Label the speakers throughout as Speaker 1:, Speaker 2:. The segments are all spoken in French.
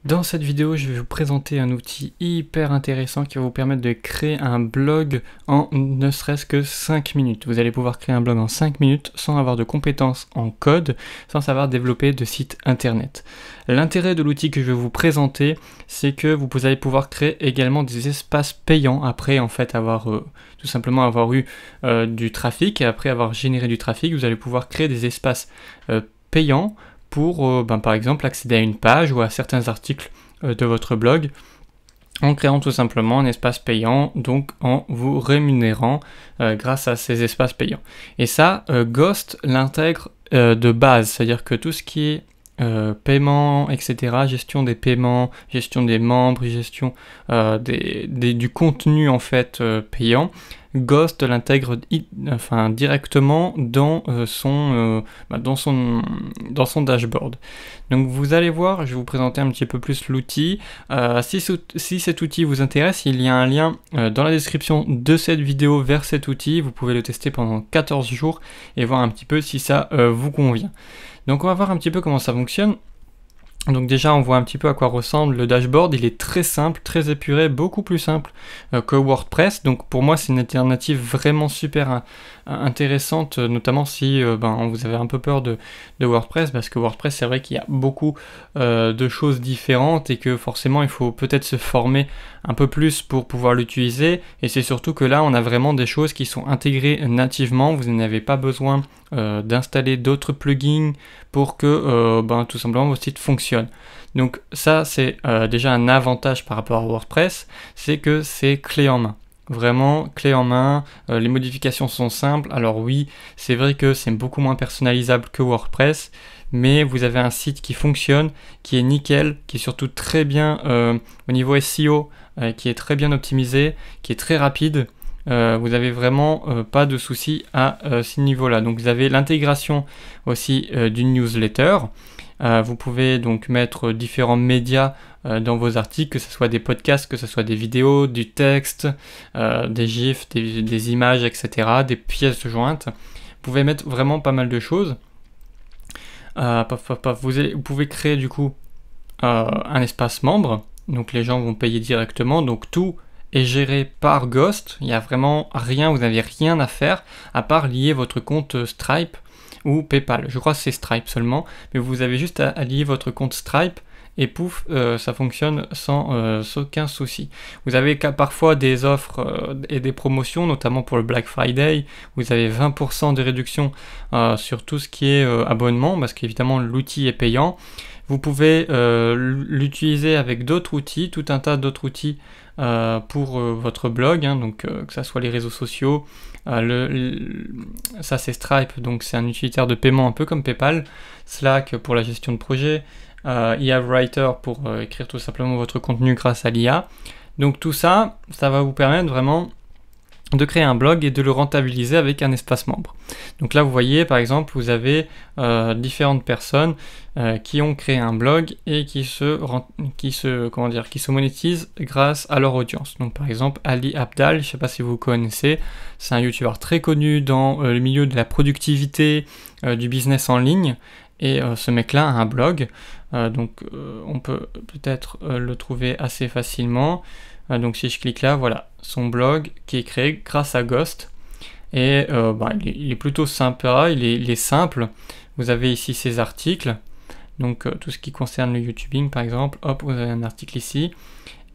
Speaker 1: Dans cette vidéo, je vais vous présenter un outil hyper intéressant qui va vous permettre de créer un blog en ne serait-ce que 5 minutes. Vous allez pouvoir créer un blog en 5 minutes sans avoir de compétences en code, sans savoir développer de site internet. L'intérêt de l'outil que je vais vous présenter, c'est que vous allez pouvoir créer également des espaces payants après en fait avoir tout simplement avoir eu du trafic, et après avoir généré du trafic, vous allez pouvoir créer des espaces payants pour, par exemple, accéder à une page ou à certains articles de votre blog en créant tout simplement un espace payant, donc en vous rémunérant grâce à ces espaces payants. Et ça, Ghost l'intègre de base, c'est-à-dire que tout ce qui est paiement, etc., gestion des paiements, gestion des membres, gestion du contenu en fait payant, Ghost l'intègre directement dans son dashboard. Donc vous allez voir, je vais vous présenter un petit peu plus l'outil. Si cet outil vous intéresse, il y a un lien dans la description de cette vidéo vers cet outil. Vous pouvez le tester pendant 14 jours et voir un petit peu si ça vous convient. Donc on va voir un petit peu comment ça fonctionne. Donc déjà on voit un petit peu à quoi ressemble le dashboard. Il est très simple, très épuré, beaucoup plus simple que WordPress. Donc pour moi c'est une alternative vraiment super intéressante, notamment si vous avez un peu peur de WordPress, parce que WordPress c'est vrai qu'il y a beaucoup de choses différentes et que forcément il faut peut-être se former un peu plus pour pouvoir l'utiliser. Et c'est surtout que là on a vraiment des choses qui sont intégrées nativement. Vous n'avez pas besoin d'installer d'autres plugins pour que tout simplement vos sites fonctionnent. Donc ça c'est déjà un avantage par rapport à WordPress, c'est que c'est clé en main. Vraiment clé en main, les modifications sont simples. Alors oui, c'est vrai que c'est beaucoup moins personnalisable que WordPress, mais vous avez un site qui fonctionne, qui est nickel, qui est surtout très bien au niveau SEO, qui est très bien optimisé, qui est très rapide. Vous avez vraiment pas de soucis à ce niveau-là. Donc vous avez l'intégration aussi d'une newsletter. Vous pouvez donc mettre différents médias dans vos articles, que ce soit des podcasts, que ce soit des vidéos, du texte, des gifs, des images, etc., des pièces jointes. Vous pouvez mettre vraiment pas mal de choses. Vous pouvez créer du coup un espace membre. Donc les gens vont payer directement. Donc tout est géré par Ghost. Il n'y a vraiment rien, vous n'avez rien à faire à part lier votre compte Stripe ou PayPal. Je crois que c'est Stripe seulement, mais vous avez juste à lier votre compte Stripe et pouf, ça fonctionne sans aucun souci. Vous avez parfois des offres et des promotions, notamment pour le Black Friday. Vous avez 20% de réduction sur tout ce qui est abonnement, parce qu'évidemment l'outil est payant. Vous pouvez l'utiliser avec d'autres outils, tout un tas d'autres outils pour votre blog, donc que ce soit les réseaux sociaux. Ça c'est Stripe, donc c'est un utilitaire de paiement un peu comme PayPal. Slack pour la gestion de projet. Writer pour écrire tout simplement votre contenu grâce à l'IA. Donc tout ça, ça va vous permettre vraiment de créer un blog et de le rentabiliser avec un espace membre. Donc là vous voyez par exemple vous avez différentes personnes qui ont créé un blog et qui se monétisent grâce à leur audience. Donc par exemple Ali Abdaal, je ne sais pas si vous connaissez, c'est un youtubeur très connu dans le milieu de la productivité, du business en ligne, et ce mec là a un blog, on peut peut-être le trouver assez facilement. Donc si je clique là, voilà, son blog qui est créé grâce à Ghost. Et il est plutôt sympa, il est simple. Vous avez ici ses articles. Donc tout ce qui concerne le YouTubing par exemple, hop, vous avez un article ici.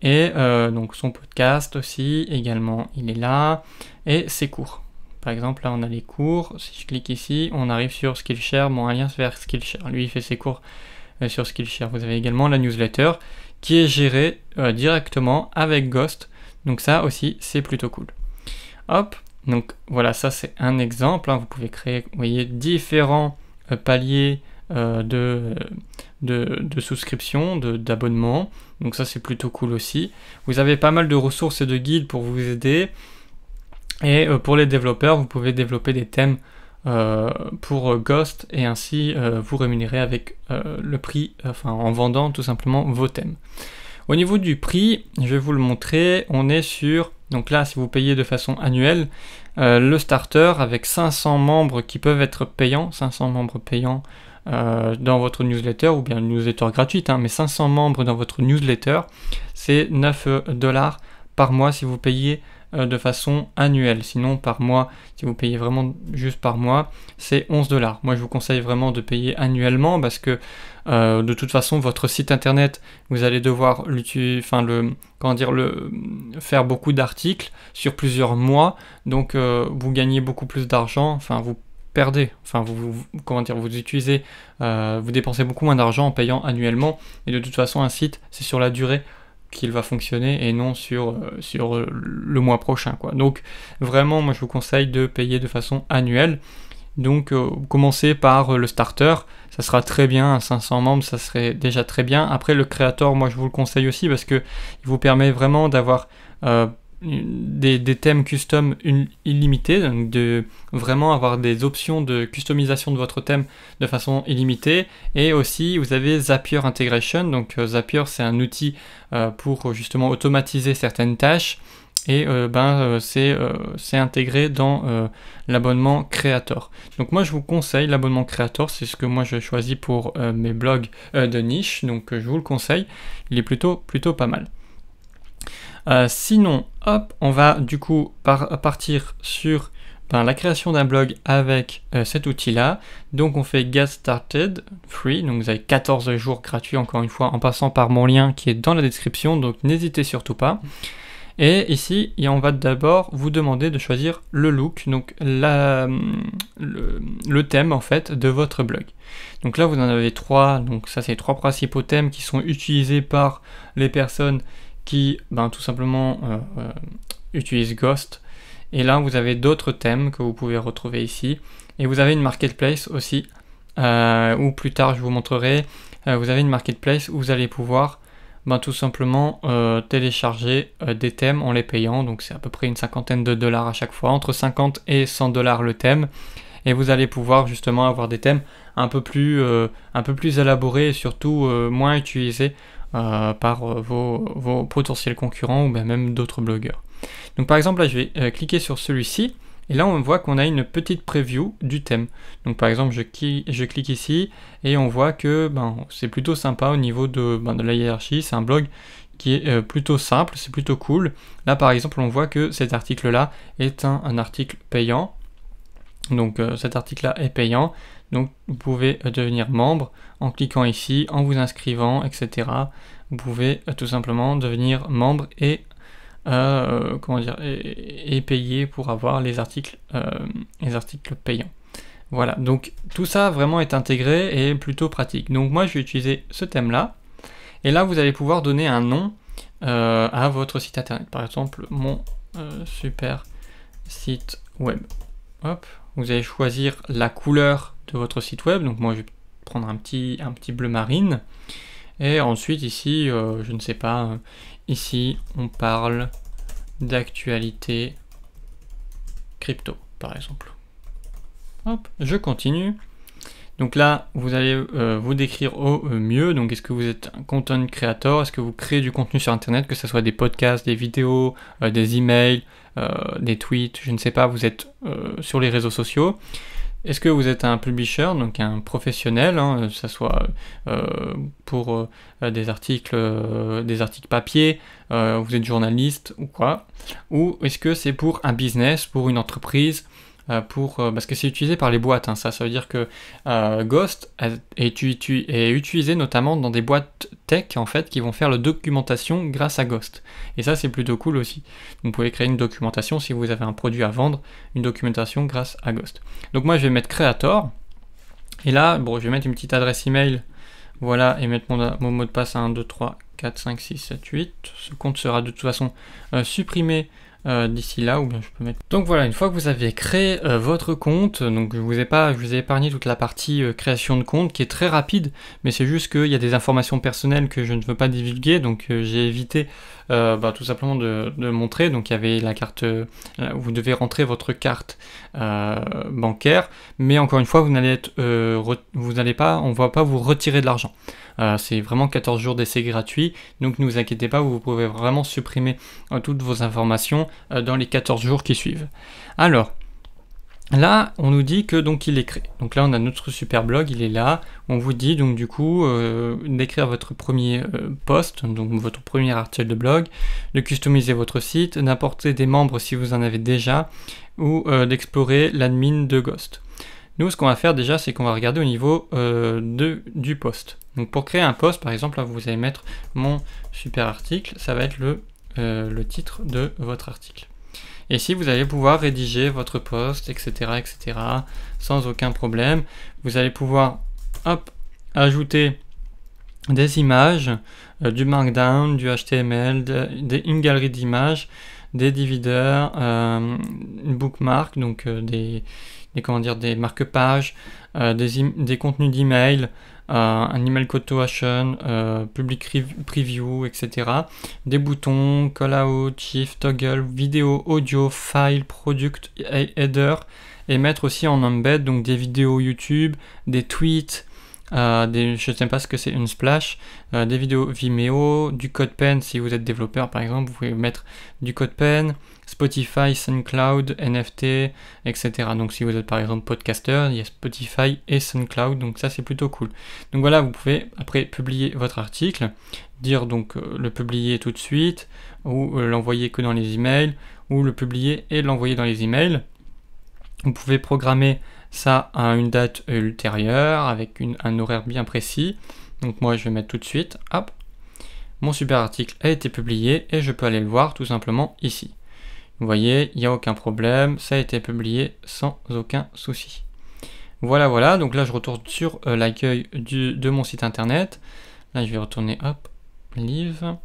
Speaker 1: Et donc son podcast aussi, également, il est là. Et ses cours. Par exemple, là on a les cours. Si je clique ici, on arrive sur Skillshare, un lien vers Skillshare. Lui il fait ses cours sur Skillshare. Vous avez également la newsletter qui est gérée directement avec Ghost. Donc ça aussi c'est plutôt cool. Hop, donc voilà, ça c'est un exemple. Vous pouvez créer, vous voyez, différents paliers de souscription, d'abonnement. Donc ça c'est plutôt cool aussi. Vous avez pas mal de ressources et de guides pour vous aider. Et pour les développeurs, vous pouvez développer des thèmes pour Ghost et ainsi vous rémunérer avec le prix, en vendant tout simplement vos thèmes. Au niveau du prix, je vais vous le montrer, on est sur, donc là si vous payez de façon annuelle, le starter avec 500 membres qui peuvent être payants, 500 membres payants dans votre newsletter, ou bien une newsletter gratuite, mais 500 membres dans votre newsletter, c'est 9 $ par mois si vous payez de façon annuelle. Sinon, par mois, si vous payez vraiment juste par mois, c'est 11 $. Moi, je vous conseille vraiment de payer annuellement parce que de toute façon, votre site internet, vous allez devoir faire beaucoup d'articles sur plusieurs mois. Donc, vous gagnez beaucoup plus d'argent. Vous perdez. Vous dépensez beaucoup moins d'argent en payant annuellement. Et de toute façon, un site, c'est sur la durée qu'il va fonctionner et non sur le mois prochain, quoi. Donc vraiment, moi je vous conseille de payer de façon annuelle. Donc commencez par le starter, ça sera très bien, à 500 membres ça serait déjà très bien. Après le creator, moi je vous le conseille aussi parce que il vous permet vraiment d'avoir des thèmes custom illimités, donc de vraiment avoir des options de customisation de votre thème de façon illimitée. Et aussi vous avez Zapier Integration, donc Zapier c'est un outil pour justement automatiser certaines tâches et c'est intégré dans l'abonnement Creator. Donc moi je vous conseille l'abonnement Creator, c'est ce que moi je choisis pour mes blogs de niche, donc je vous le conseille, il est plutôt pas mal. Sinon, hop, on va du coup partir sur la création d'un blog avec cet outil-là. Donc on fait Get Started Free, donc vous avez 14 jours gratuits encore une fois en passant par mon lien qui est dans la description, donc n'hésitez surtout pas. Et ici, on va d'abord vous demander de choisir le look, donc le thème en fait de votre blog. Donc là vous en avez 3, donc ça c'est les 3 principaux thèmes qui sont utilisés par les personnes qui tout simplement utilisent Ghost. Et là vous avez d'autres thèmes que vous pouvez retrouver ici. Et vous avez une marketplace aussi, où plus tard je vous montrerai, vous avez une marketplace où vous allez pouvoir tout simplement télécharger des thèmes en les payant. Donc c'est à peu près une cinquantaine de $ à chaque fois, entre 50 et 100 $ le thème. Et vous allez pouvoir justement avoir des thèmes un peu plus élaborés et surtout moins utilisés par vos potentiels concurrents ou même d'autres blogueurs. Donc par exemple là je vais cliquer sur celui-ci et là on voit qu'on a une petite preview du thème. Donc par exemple je clique ici et on voit que c'est plutôt sympa au niveau de la hiérarchie. C'est un blog qui est plutôt simple, c'est plutôt cool. Là par exemple on voit que cet article là est un article payant. Donc cet article là est payant, donc vous pouvez devenir membre en cliquant ici, en vous inscrivant, etc. Vous pouvez tout simplement devenir membre et payer pour avoir les articles payants. Voilà, donc tout ça vraiment est intégré et plutôt pratique. Donc moi je vais utiliser ce thème là, et là vous allez pouvoir donner un nom à votre site internet. Par exemple mon super site web. Hop. Vous allez choisir la couleur de votre site web, donc moi je vais prendre un petit bleu marine, et ensuite ici, je ne sais pas, ici on parle d'actualité crypto par exemple. Hop, je continue. Donc là, vous allez vous décrire au mieux. Donc est-ce que vous êtes un content creator, est-ce que vous créez du contenu sur internet, que ce soit des podcasts, des vidéos, des emails, des tweets, je ne sais pas, vous êtes sur les réseaux sociaux. Est-ce que vous êtes un publisher, donc un professionnel, que ce soit pour des articles papier, vous êtes journaliste ou quoi, ou est-ce que c'est pour un business, pour une entreprise, parce que c'est utilisé par les boîtes, ça veut dire que Ghost est utilisé notamment dans des boîtes tech en fait qui vont faire la documentation grâce à Ghost, et ça c'est plutôt cool aussi. Vous pouvez créer une documentation si vous avez un produit à vendre, une documentation grâce à Ghost. Donc moi je vais mettre Creator, et là je vais mettre une petite adresse email, voilà, et mettre mon mot de passe à 1, 2, 3, 4, 5, 6, 7, 8. Ce compte sera de toute façon supprimé d'ici là, ou bien je peux mettre. Donc voilà, une fois que vous avez créé votre compte, donc je vous ai épargné toute la partie création de compte qui est très rapide, mais c'est juste qu'il y a des informations personnelles que je ne veux pas divulguer, donc j'ai évité tout simplement de montrer. Donc il y avait la carte, vous devez rentrer votre carte bancaire, mais encore une fois on ne va pas vous retirer de l'argent. C'est vraiment 14 jours d'essai gratuit, donc ne vous inquiétez pas, vous pouvez vraiment supprimer toutes vos informations dans les 14 jours qui suivent. Alors, Là, on nous dit que donc il est créé. Donc là, on a notre super blog, il est là. On vous dit donc du coup d'écrire votre premier post, donc votre premier article de blog, de customiser votre site, d'apporter des membres si vous en avez déjà, ou d'explorer l'admin de Ghost. Nous, ce qu'on va faire déjà, c'est qu'on va regarder au niveau du post. Donc pour créer un post, par exemple, là, vous allez mettre mon super article, ça va être le titre de votre article. Et ici, vous allez pouvoir rédiger votre post, etc., sans aucun problème. Vous allez pouvoir, ajouter des images, du Markdown, du HTML, une galerie d'images, des dividers, une bookmark, donc des marque-pages, des contenus d'email, un email call to action, public preview, etc. Des boutons, call out, shift, toggle, vidéo, audio, file, product, header, et mettre aussi en embed donc des vidéos YouTube, des tweets, je ne sais pas ce que c'est une splash, des vidéos Vimeo, du CodePen si vous êtes développeur par exemple, vous pouvez mettre du CodePen, Spotify, SoundCloud, NFT, etc. Donc si vous êtes par exemple podcaster, il y a Spotify et SoundCloud, donc ça c'est plutôt cool. Donc voilà, vous pouvez après publier votre article, dire donc le publier tout de suite, ou l'envoyer que dans les emails, ou le publier et l'envoyer dans les emails. Vous pouvez programmer ça à une date ultérieure avec un horaire bien précis. Donc moi je vais mettre tout de suite, hop, mon super article a été publié et je peux aller le voir tout simplement ici. Vous voyez, il n'y a aucun problème, ça a été publié sans aucun souci. Voilà, donc là je retourne sur l'accueil de mon site internet. Là je vais retourner, hop, live.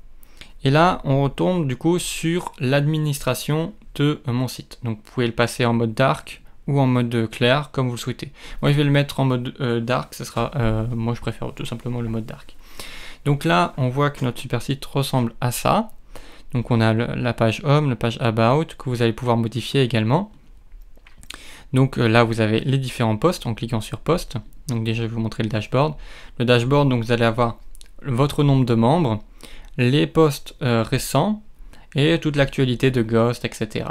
Speaker 1: Et là on retourne du coup sur l'administration de mon site. Donc vous pouvez le passer en mode dark ou en mode clair comme vous le souhaitez. Moi je vais le mettre en mode dark, ce sera, moi je préfère tout simplement le mode dark. Donc là on voit que notre super site ressemble à ça. Donc on a la page home, la page about que vous allez pouvoir modifier également. Donc là vous avez les différents posts en cliquant sur post. Donc déjà je vais vous montrer le dashboard. Le dashboard, donc vous allez avoir votre nombre de membres, les posts récents et toute l'actualité de Ghost, etc.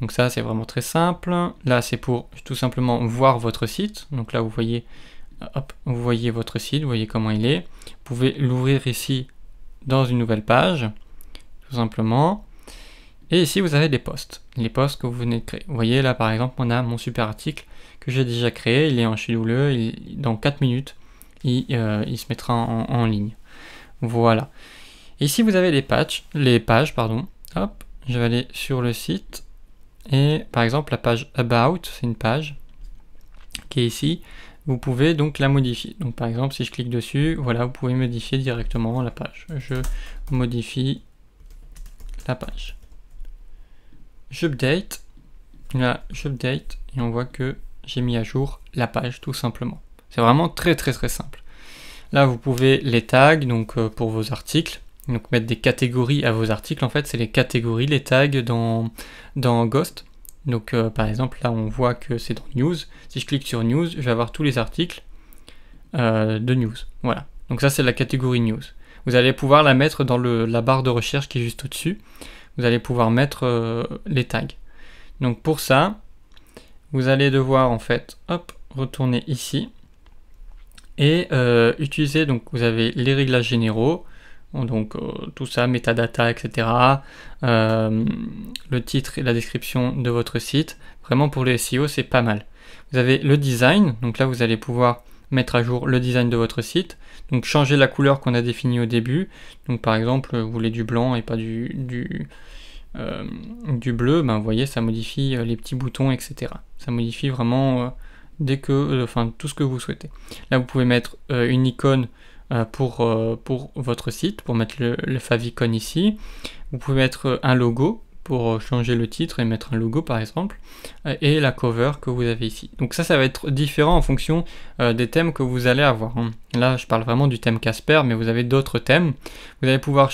Speaker 1: Donc ça c'est vraiment très simple. Là c'est pour tout simplement voir votre site. Donc là vous voyez, hop, vous voyez votre site, vous voyez comment il est. Vous pouvez l'ouvrir ici dans une nouvelle page, tout simplement. Et ici vous avez des posts, les posts que vous venez de créer. Vous voyez là par exemple on a mon super article que j'ai déjà créé, il est en schedule, dans 4 minutes il se mettra en ligne. Voilà. Et ici vous avez les pages, hop, je vais aller sur le site. Et par exemple la page About, c'est une page qui est ici, vous pouvez donc la modifier. Donc par exemple si je clique dessus, voilà, vous pouvez modifier directement la page. Je modifie la page. J'update, là j'update et on voit que j'ai mis à jour la page tout simplement. C'est vraiment très simple. Là vous pouvez les tags donc pour vos articles. Donc mettre des catégories à vos articles, en fait c'est les catégories, les tags dans Ghost. Donc par exemple là on voit que c'est dans News. Si je clique sur News, je vais avoir tous les articles de News. Voilà, donc ça c'est la catégorie News. Vous allez pouvoir la mettre dans la barre de recherche qui est juste au-dessus. Vous allez pouvoir mettre les tags. Donc pour ça, vous allez devoir en fait, hop, retourner ici. Et utiliser, donc vous avez les réglages généraux. Donc tout ça, metadata, etc. Le titre et la description de votre site. Vraiment pour le SEO, c'est pas mal. Vous avez le design, donc là vous allez pouvoir mettre à jour le design de votre site. Donc changer la couleur qu'on a définie au début. Donc par exemple, vous voulez du blanc et pas du bleu, ben vous voyez, ça modifie les petits boutons, etc. Ça modifie vraiment tout ce que vous souhaitez. Là vous pouvez mettre une icône pour votre site, pour mettre le favicon ici. Vous pouvez mettre un logo pour changer le titre et mettre un logo par exemple, et la cover que vous avez ici. Donc ça va être différent en fonction des thèmes que vous allez avoir, hein. Là je parle vraiment du thème Casper, mais vous avez d'autres thèmes. Vous allez pouvoir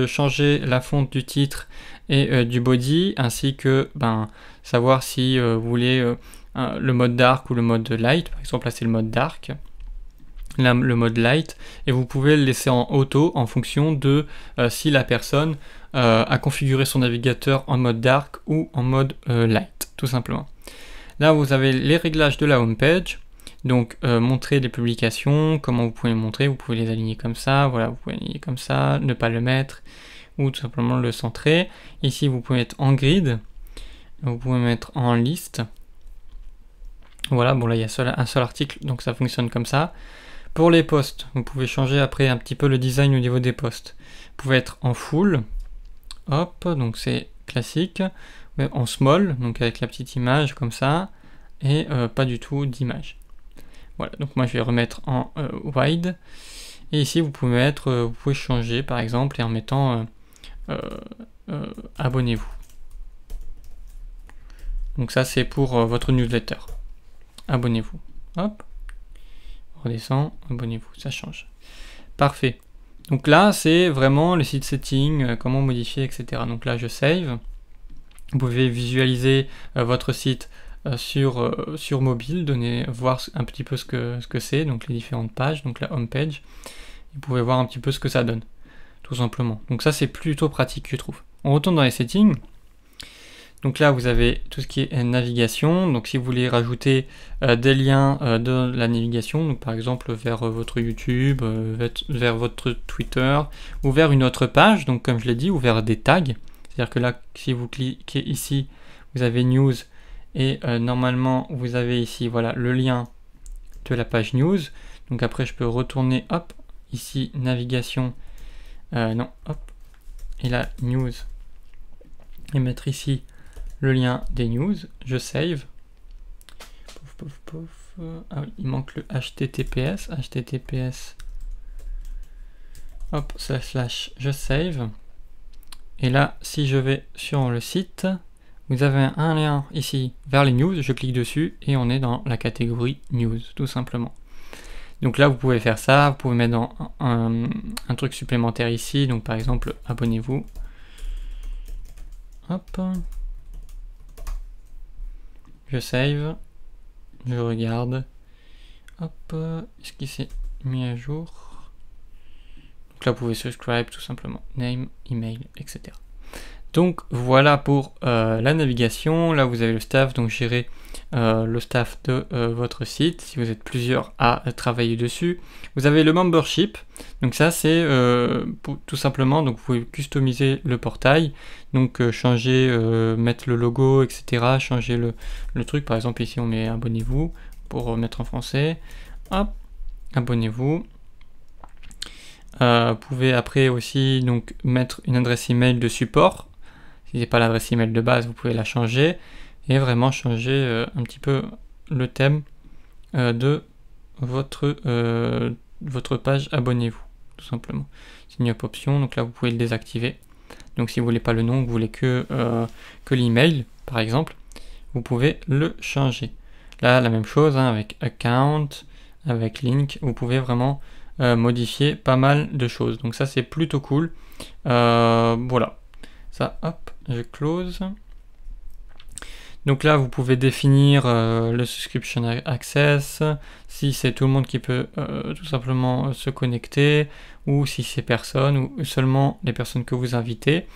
Speaker 1: changer la fonte du titre et du body, ainsi que savoir si vous voulez le mode dark ou le mode light. Par exemple là c'est le mode dark, là, le mode light, et vous pouvez le laisser en auto en fonction de si la personne a configuré son navigateur en mode dark ou en mode light, tout simplement. Là, vous avez les réglages de la homepage. Donc, montrer les publications, comment vous pouvez les montrer, vous pouvez les aligner comme ça, voilà, vous pouvez aligner comme ça, ne pas le mettre, ou tout simplement le centrer. Ici, vous pouvez mettre en grid, vous pouvez mettre en liste. Voilà, bon là, il y a un seul article, donc ça fonctionne comme ça. Pour les posts, vous pouvez changer après un petit peu le design au niveau des posts. Vous pouvez être en full, hop, donc c'est classique, en small, donc avec la petite image comme ça, et pas du tout d'image. Voilà, donc moi je vais remettre en wide. Et ici vous pouvez mettre, vous pouvez changer par exemple et en mettant abonnez-vous. Donc ça c'est pour votre newsletter. Abonnez-vous. Hop. On redescend, abonnez-vous, ça change. Parfait. Donc là c'est vraiment le site setting, comment modifier, etc. Donc là je save. Vous pouvez visualiser votre site sur mobile, voir un petit peu ce que c'est, donc les différentes pages, donc la home page. Vous pouvez voir un petit peu ce que ça donne, tout simplement. Donc ça c'est plutôt pratique, je trouve. On retourne dans les settings. Donc là vous avez tout ce qui est navigation. Donc si vous voulez rajouter des liens de la navigation, donc par exemple vers votre YouTube, vers votre Twitter, ou vers une autre page, donc comme je l'ai dit, ou vers des tags. C'est-à-dire que là, si vous cliquez ici, vous avez news. Et normalement, vous avez ici, voilà, le lien de la page news. Donc après, je peux retourner, hop, ici, navigation, non, hop, et là, news. Et mettre ici le lien des news. Je save. Pouf, pouf, pouf. Ah oui, il manque le HTTPS. HTTPS. Hop, slash, je save. Et là, si je vais sur le site, vous avez un lien ici vers les news, je clique dessus et on est dans la catégorie news, tout simplement. Donc là, vous pouvez faire ça, vous pouvez mettre dans un truc supplémentaire ici, donc par exemple, abonnez-vous. Hop. Je save, je regarde. Hop, est-ce qu'il s'est mis à jour? Donc là, vous pouvez subscribe tout simplement, name, email, etc. Donc voilà pour la navigation. Là vous avez le staff, donc gérer le staff de votre site si vous êtes plusieurs à travailler dessus. Vous avez le membership, donc ça c'est tout simplement, donc vous pouvez customiser le portail, donc changer, mettre le logo, etc. Changer le truc, par exemple ici on met abonnez-vous pour mettre en français. Hop, abonnez-vous. Vous pouvez après aussi donc mettre une adresse email de support. Si ce n'est pas l'adresse email de base, vous pouvez la changer et vraiment changer un petit peu le thème de votre page abonnez-vous, tout simplement. Sign up option, donc là vous pouvez le désactiver. Donc si vous voulez pas le nom, vous voulez que l'email, par exemple, vous pouvez le changer. Là la même chose hein, avec account, avec link, vous pouvez vraiment modifier pas mal de choses. Donc ça c'est plutôt cool. Voilà. Ça, hop, je close. Donc là, vous pouvez définir le subscription access, si c'est tout le monde qui peut tout simplement se connecter, ou si c'est personne, ou seulement les personnes que vous invitez.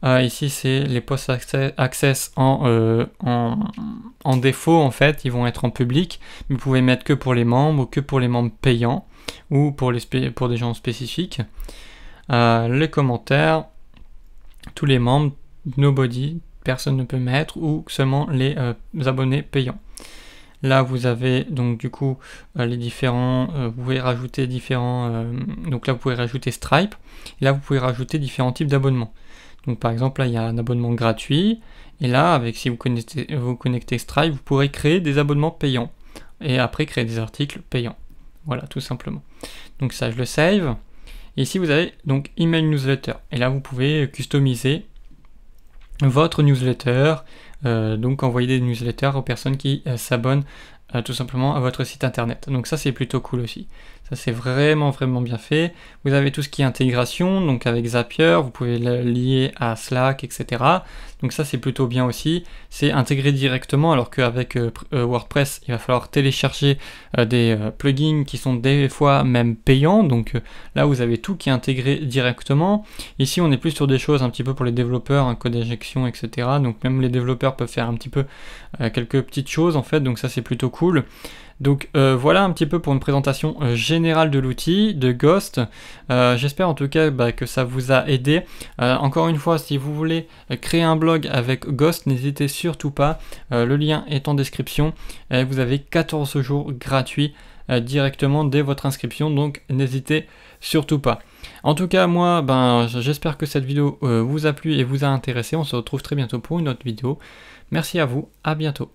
Speaker 1: Ici, c'est les post access en défaut, en fait, ils vont être en public, mais vous pouvez mettre que pour les membres, ou que pour les membres payants, ou pour des gens spécifiques. Les commentaires, tous les membres, nobody, personne ne peut mettre, ou seulement les abonnés payants. Là vous avez donc du coup les différents, vous pouvez rajouter différents, donc là vous pouvez rajouter Stripe, et là vous pouvez rajouter différents types d'abonnements. Donc par exemple là il y a un abonnement gratuit, et là si vous connectez Stripe, vous pourrez créer des abonnements payants, et après créer des articles payants. Voilà, tout simplement. Donc ça je le save. Et ici vous avez donc email newsletter, et là vous pouvez customiser votre newsletter, donc envoyer des newsletters aux personnes qui s'abonnent tout simplement à votre site internet. Donc ça c'est plutôt cool aussi. Ça c'est vraiment bien fait. Vous avez tout ce qui est intégration, donc avec Zapier, vous pouvez le lier à Slack, etc. Donc ça c'est plutôt bien aussi. C'est intégré directement, alors qu'avec WordPress, il va falloir télécharger des plugins qui sont des fois même payants. Donc là vous avez tout qui est intégré directement. Ici on est plus sur des choses un petit peu pour les développeurs, un code d'injection, etc. Donc même les développeurs peuvent faire un petit peu quelques petites choses en fait. Donc ça c'est plutôt cool. Donc voilà un petit peu pour une présentation générale de l'outil, de Ghost. J'espère en tout cas que ça vous a aidé. Encore une fois, si vous voulez créer un blog avec Ghost, n'hésitez surtout pas. Le lien est en description. Vous avez 14 jours gratuits directement dès votre inscription, donc n'hésitez surtout pas. En tout cas, moi, j'espère que cette vidéo vous a plu et vous a intéressé. On se retrouve très bientôt pour une autre vidéo. Merci à vous, à bientôt.